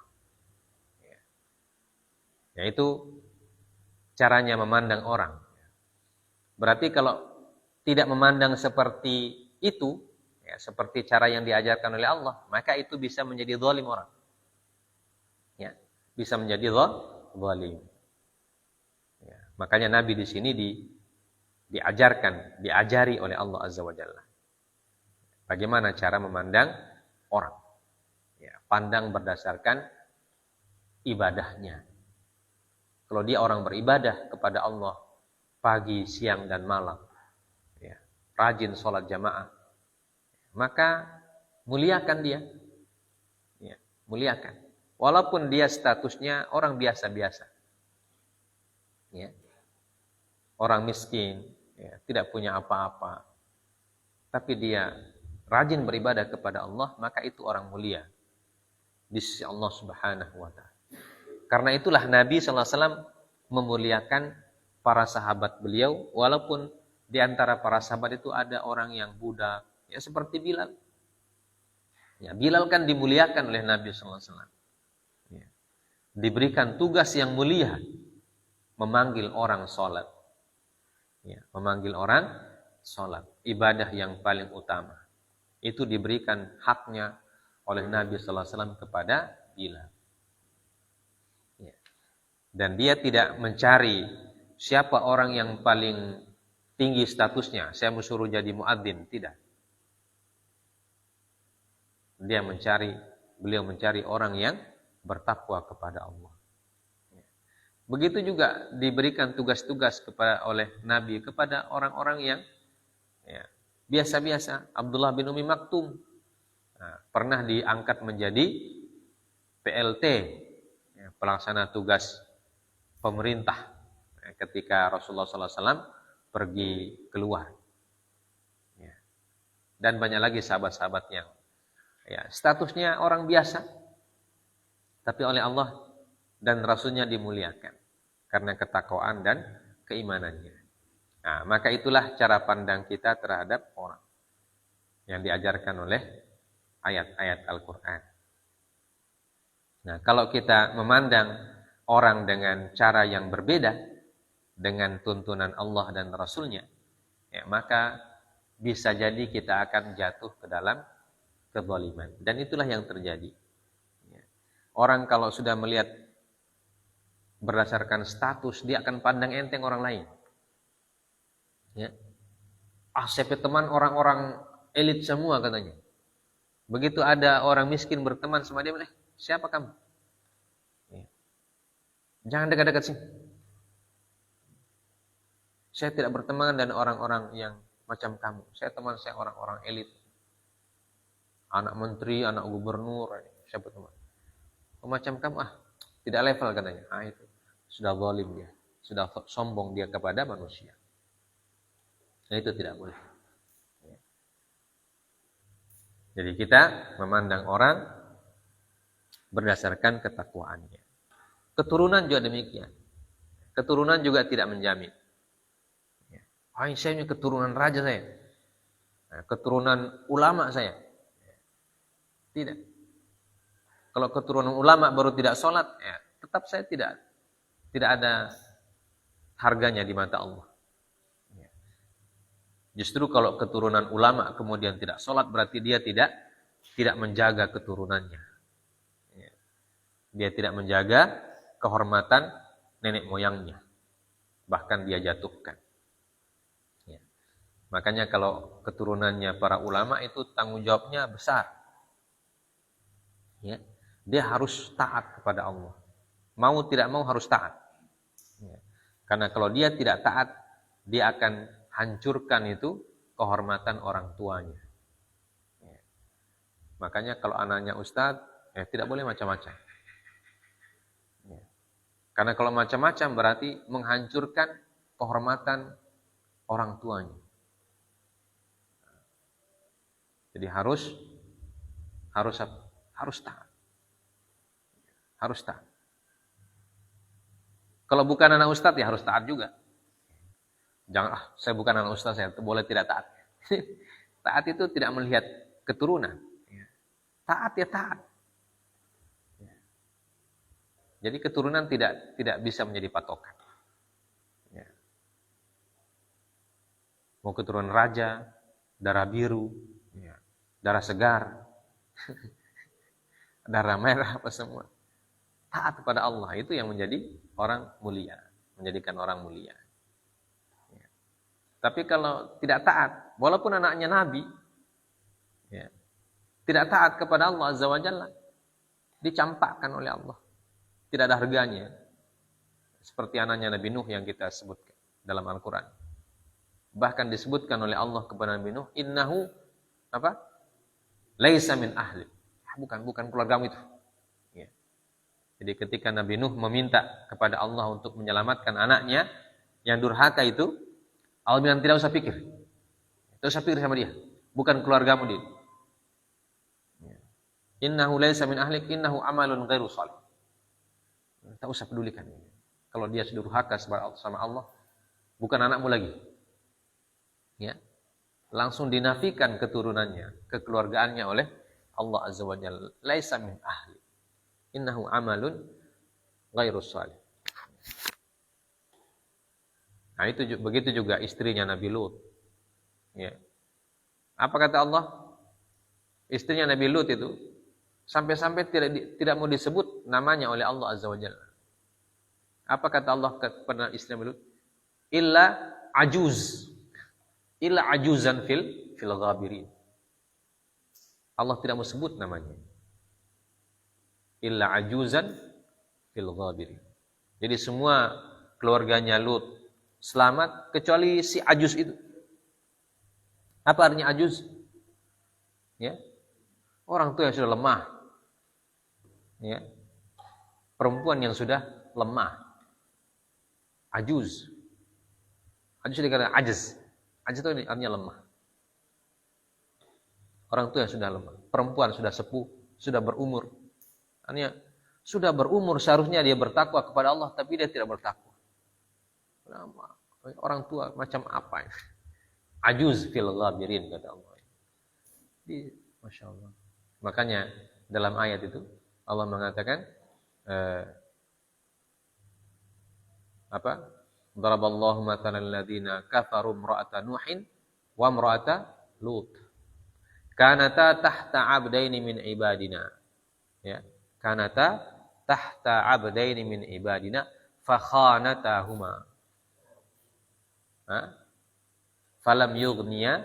Ya. Yaitu caranya memandang orang. Berarti kalau tidak memandang seperti itu, ya, seperti cara yang diajarkan oleh Allah, maka itu bisa menjadi zalim orang. Ya, bisa menjadi zalim. Ya, makanya Nabi di sini diajari oleh Allah Azza wa Jalla. Bagaimana cara memandang orang? Ya, pandang berdasarkan ibadahnya. Kalau dia orang beribadah kepada Allah pagi, siang, dan malam, ya, rajin sholat jamaah, maka muliakan dia. Ya, muliakan. Walaupun dia statusnya orang biasa-biasa. Ya. Orang miskin, ya, tidak punya apa-apa. Tapi dia rajin beribadah kepada Allah, maka itu orang mulia di sisi Allah Subhanahu wa Ta'ala. Karena itulah Nabi SAW memuliakan para sahabat beliau, walaupun di antara para sahabat itu ada orang yang budak, ya seperti Bilal. Ya, Bilal kan dimuliakan oleh Nabi SAW. Ya. diberikan tugas yang mulia, memanggil orang sholat. Ya, memanggil orang sholat, ibadah yang paling utama. Itu diberikan haknya oleh Nabi sallallahu alaihi wasallam kepada Bilal. Ya. Dan dia tidak mencari siapa orang yang paling tinggi statusnya, saya mau suruh jadi muadzin, tidak. Beliau mencari orang yang bertakwa kepada Allah. Begitu juga diberikan tugas-tugas oleh Nabi kepada orang-orang yang biasa-biasa. Abdullah bin Umi Maktum pernah diangkat menjadi PLT, pelaksana tugas pemerintah ketika Rasulullah SAW pergi keluar. Dan banyak lagi sahabat-sahabat yang statusnya orang biasa, tapi oleh Allah dan Rasulnya dimuliakan karena ketakwaan dan keimanannya. Nah, maka itulah cara pandang kita terhadap orang yang diajarkan oleh ayat-ayat Al-Quran. Nah, kalau kita memandang orang dengan cara yang berbeda dengan tuntunan Allah dan Rasulnya, maka bisa jadi kita akan jatuh ke dalam kezaliman. Dan itulah yang terjadi. Orang kalau sudah melihat berdasarkan status, dia akan pandang enteng orang lain. Saya teman orang-orang elit semua katanya. Begitu ada orang miskin berteman sama dia, siapa kamu? Jangan dekat-dekat sini. Saya tidak berteman dengan orang-orang yang macam kamu. Saya orang-orang elit. Anak menteri, anak gubernur, siapa teman? Macam kamu, tidak level katanya. Itu sudah zalim dia, sudah sombong dia kepada manusia. Nah, itu tidak boleh. Jadi kita memandang orang berdasarkan ketakwaannya. Keturunan juga demikian. Keturunan juga tidak menjamin. Saya ini keturunan raja saya. Keturunan ulama saya. Tidak. Kalau keturunan ulama baru tidak sholat, tetap saya tidak ada harganya di mata Allah. Justru kalau keturunan ulama kemudian tidak sholat, berarti dia tidak menjaga keturunannya. Dia tidak menjaga kehormatan nenek moyangnya. Bahkan dia jatuhkan. Makanya kalau keturunannya para ulama itu tanggung jawabnya besar. Dia harus taat kepada Allah. Mau tidak mau harus taat. Karena kalau dia tidak taat, dia akan hancurkan itu kehormatan orang tuanya. Makanya kalau anaknya ustadz, tidak boleh macam-macam. Karena kalau macam-macam berarti menghancurkan kehormatan orang tuanya. Jadi harus taat. Harus taat. Kalau bukan anak ustadz ya harus taat juga. Jangan, saya bukan anak ustadz, saya boleh tidak taat. Taat itu tidak melihat keturunan. Taat ya taat. Jadi keturunan tidak bisa menjadi patokan. Mau keturunan raja, darah biru, darah segar, darah merah, apa semua. Taat kepada Allah itu yang menjadi orang mulia, menjadikan orang mulia. Tapi kalau tidak taat, walaupun anaknya Nabi, tidak taat kepada Allah Azza wa Jalla, dicampakkan oleh Allah. Tidak ada harganya. Seperti anaknya Nabi Nuh yang kita sebutkan dalam Al-Quran. Bahkan disebutkan oleh Allah kepada Nabi Nuh, innahu laisa min ahli. Bukan keluargamu itu. Jadi ketika Nabi Nuh meminta kepada Allah untuk menyelamatkan anaknya yang durhaka itu, Allah bilang tidak usah pikir. Tidak usah pikir sama dia. Bukan keluargamu dia. Innahu laisa min ahlik, innahu amalun ghairu salih. Tak usah pedulikan. Kalau dia sudah durhaka sama Allah, bukan anakmu lagi. Langsung dinafikan keturunannya, kekeluargaannya oleh Allah Azza wa Jalla. Laisa min ahli. Innahu amalun ghairus salih. Nah, itu begitu juga istrinya Nabi Lut. Ya. Apa kata Allah? Istrinya Nabi Lut itu sampai-sampai tidak mau disebut namanya oleh Allah Azza wa Jalla. Apa kata Allah kepada istri Nabi Lut? Illa ajuz. Illa ajuzan fil ghabirin. Allah tidak mau sebut namanya. Illa ajuzan fil ghabirin. Jadi semua keluarganya Lut selamat kecuali si ajuz itu. Apa artinya ajuz? Ya. Orang tua yang sudah lemah. Ya. Perempuan yang sudah lemah. Ajuz. Ajuz dikatakan ajaz. Ajaz itu artinya lemah. Orang tua yang sudah lemah. Perempuan sudah sepuh, sudah berumur. Artinya sudah berumur seharusnya dia bertakwa kepada Allah, tapi dia tidak bertakwa. Orang tua macam apa ini? Ajuz fil ghabirin kata Allah. Jadi, Masya Allah. Makanya dalam ayat itu Allah mengatakan apa? Daraballahu mathalan ladzina kafaru imra'ata Nuhin wa imra'ata Lut. Kanata tahta 'abdaini min ibadina. Ya. Kanata tahta 'abdaini min ibadina fakhanatahuma. Falam yughniya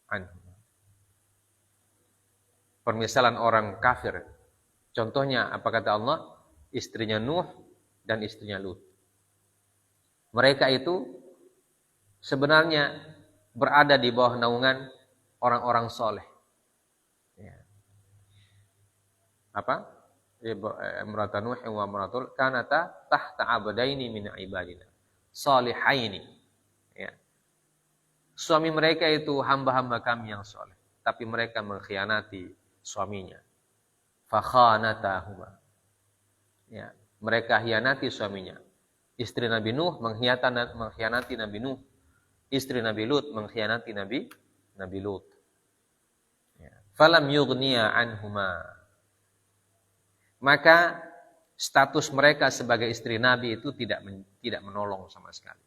anhu. Permisalan orang kafir. Contohnya apa kata Allah? Istrinya Nuh dan istrinya Lut. Mereka itu sebenarnya berada di bawah naungan orang-orang soleh. Ya. Apa? Imra'atu Nuh wa imra'atul kanata tahta 'abdaini min ibadina salihaini. Ya. Suami mereka itu hamba-hamba kami yang soleh, tapi mereka mengkhianati suaminya. Fakhanatahuma. Ya, mereka hianati suaminya. Istri Nabi Nuh mengkhianati Nabi Nuh. Istri Nabi Lut mengkhianati Nabi Lut. Ya. Falam yughniya anhuma. Maka status mereka sebagai istri Nabi itu tidak menolong sama sekali.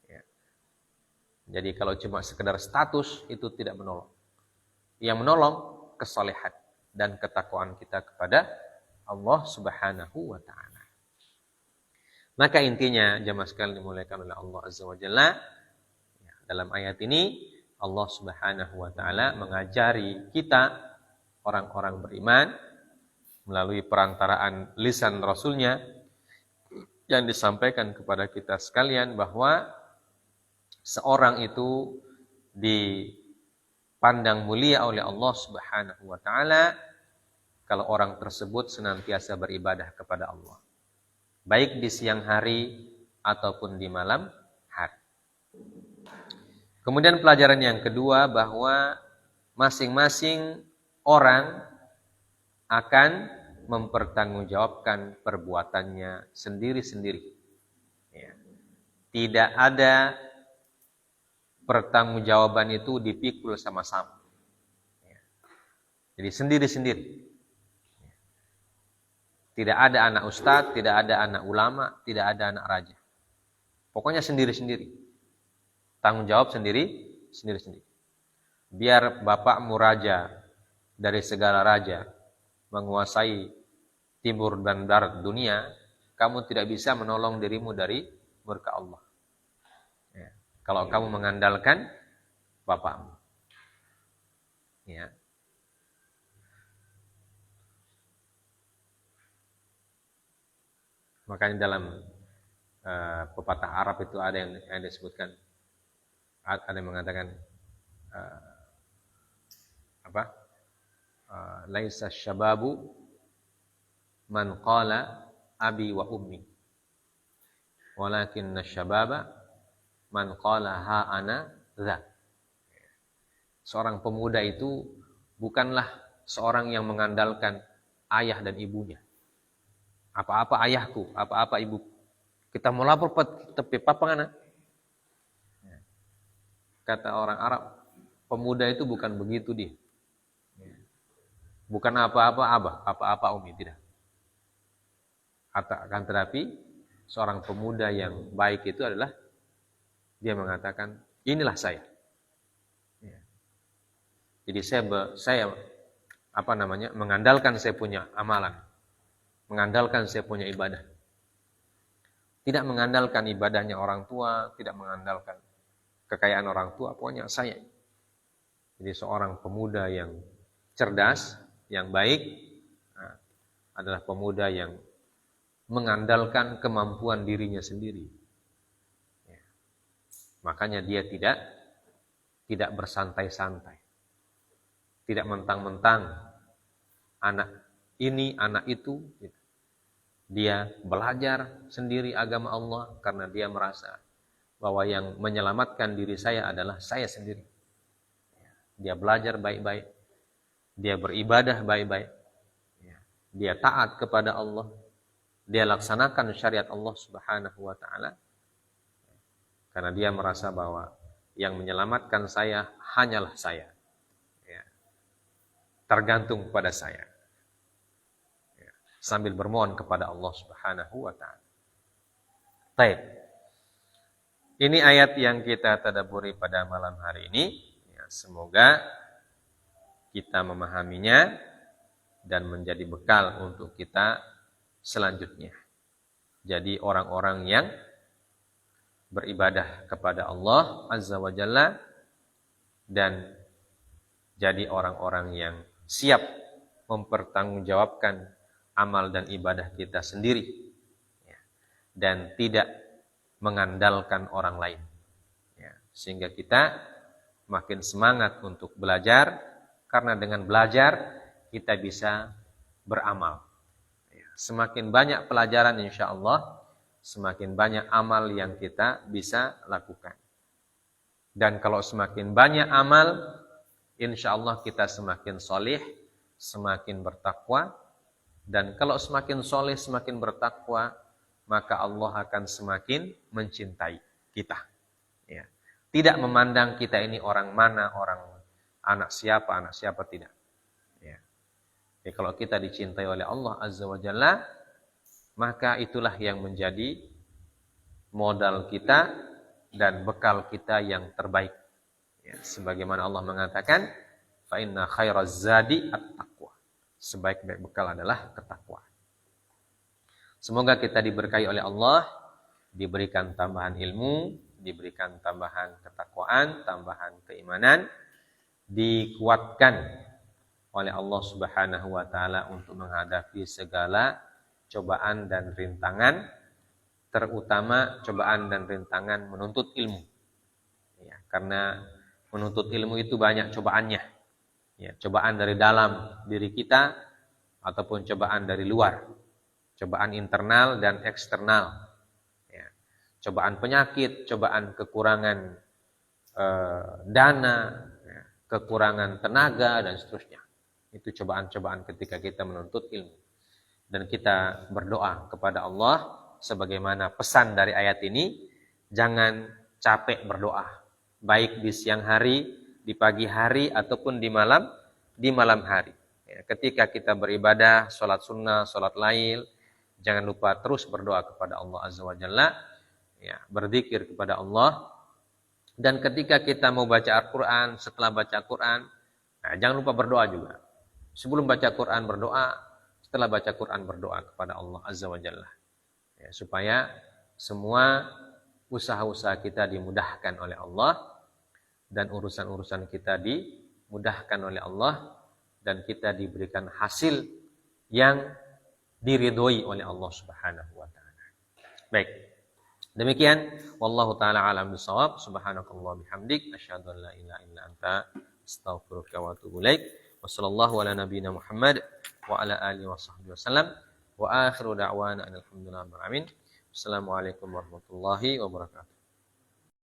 Ya. Jadi kalau cuma sekedar status itu tidak menolong. Yang menolong kesalehan dan ketakwaan kita kepada Allah Subhanahu wa taala. Maka intinya jemaah sekalian dimuliakan oleh Allah Azza wa Jalla, dalam ayat ini Allah Subhanahu wa taala mengajari kita orang-orang beriman melalui perantaraan lisan Rasulnya yang disampaikan kepada kita sekalian bahwa seorang itu dipandang mulia oleh Allah Subhanahu wa taala kalau orang tersebut senantiasa beribadah kepada Allah, baik di siang hari ataupun di malam hari. Kemudian pelajaran yang kedua bahwa masing-masing orang akan mempertanggungjawabkan perbuatannya sendiri-sendiri. Ya. Tidak ada pertanggungjawaban itu dipikul sama-sama. Ya. Jadi sendiri-sendiri. Ya. Tidak ada anak ustadz, tidak ada anak ulama, tidak ada anak raja. Pokoknya sendiri-sendiri. Tanggung jawab sendiri-sendiri. Biar bapakmu raja dari segala raja, menguasai timur dan barat dunia, kamu tidak bisa menolong dirimu dari murka Allah. Ya. Kalau kamu mengandalkan bapakmu. Ya. Makanya dalam pepatah Arab itu ada yang disebutkan, ada yang mengatakan laisa syababu man qala abi wa ummi walakinna syababa man qala ha ana dza. Seorang pemuda itu bukanlah seorang yang mengandalkan ayah dan ibunya. Apa-apa ayahku, apa-apa ibu. Kita mau lapor tepi papangana. Kata orang Arab, pemuda itu bukan begitu dia. Bukan apa-apa abah, apa-apa umi, tidak. Akan tetapi seorang pemuda yang baik itu adalah dia mengatakan, inilah saya. Ya. Jadi saya mengandalkan saya punya amalan, mengandalkan saya punya ibadah. Tidak mengandalkan ibadahnya orang tua, tidak mengandalkan kekayaan orang tua, pokoknya saya. Jadi seorang pemuda yang cerdas, yang baik, adalah pemuda yang mengandalkan kemampuan dirinya sendiri. Ya. Makanya dia tidak bersantai-santai. Tidak mentang-mentang anak ini, anak itu. Dia belajar sendiri agama Allah karena dia merasa bahwa yang menyelamatkan diri saya adalah saya sendiri. Dia belajar baik-baik. Dia beribadah baik-baik. Dia taat kepada Allah. Dia laksanakan syariat Allah Subhanahu wa ta'ala. Karena dia merasa bahwa yang menyelamatkan saya hanyalah saya. Tergantung pada saya. Sambil bermohon kepada Allah Subhanahu wa ta'ala. Baik. Ini ayat yang kita tadabburi pada malam hari ini. Semoga kita memahaminya dan menjadi bekal untuk kita selanjutnya. Jadi orang-orang yang beribadah kepada Allah Azza wa Jalla dan jadi orang-orang yang siap mempertanggungjawabkan amal dan ibadah kita sendiri dan tidak mengandalkan orang lain. Sehingga kita makin semangat untuk belajar, karena dengan belajar kita bisa beramal. Semakin banyak pelajaran insya Allah, semakin banyak amal yang kita bisa lakukan. Dan kalau semakin banyak amal, insya Allah kita semakin soleh, semakin bertakwa. Dan kalau semakin soleh, semakin bertakwa, maka Allah akan semakin mencintai kita. Ya. Tidak memandang kita ini orang mana, anak siapa tidak. Ya. Jadi kalau kita dicintai oleh Allah Azza wa Jalla, maka itulah yang menjadi modal kita dan bekal kita yang terbaik. Ya. Sebagaimana Allah mengatakan, fa inna khairaz zadi at-taqwa. Sebaik-baik bekal adalah ketakwaan. Semoga kita diberkahi oleh Allah, diberikan tambahan ilmu, diberikan tambahan ketakwaan, tambahan keimanan, dikuatkan oleh Allah Subhanahu wa ta'ala untuk menghadapi segala cobaan dan rintangan, terutama cobaan dan rintangan menuntut ilmu. Ya, karena menuntut ilmu itu banyak cobaannya. Ya, cobaan dari dalam diri kita ataupun cobaan dari luar. Cobaan internal dan eksternal. Ya. Cobaan penyakit, cobaan kekurangan dana, ya, kekurangan tenaga, dan seterusnya. Itu cobaan-cobaan ketika kita menuntut ilmu. Dan kita berdoa kepada Allah, sebagaimana pesan dari ayat ini, jangan capek berdoa. Baik di siang hari, di pagi hari, ataupun di malam hari. Ya, ketika kita beribadah, sholat sunnah, sholat lail, jangan lupa terus berdoa kepada Allah Azza wa Jalla, ya, berzikir kepada Allah. Dan ketika kita mau baca Al-Quran, setelah baca Al-Quran, jangan lupa berdoa juga. Sebelum baca Quran berdoa, setelah baca Quran berdoa kepada Allah Azza wa Jalla. Ya, supaya semua usaha-usaha kita dimudahkan oleh Allah, dan urusan-urusan kita dimudahkan oleh Allah, dan kita diberikan hasil yang diridhoi oleh Allah Subhanahu wa taala. Baik. Demikian wallahu taala alam bisawab. Subhanakallah bihamdik asyhadu an la ilaha illa anta astaghfiruka wa atubu ilaik. Wassallallahu ala nabiyyina Muhammad wa ala alihi washabbihi wasallam. Wa akhiru da'wana alhamdulillahi rabbil alamin. Assalamualaikum warahmatullahi wabarakatuh.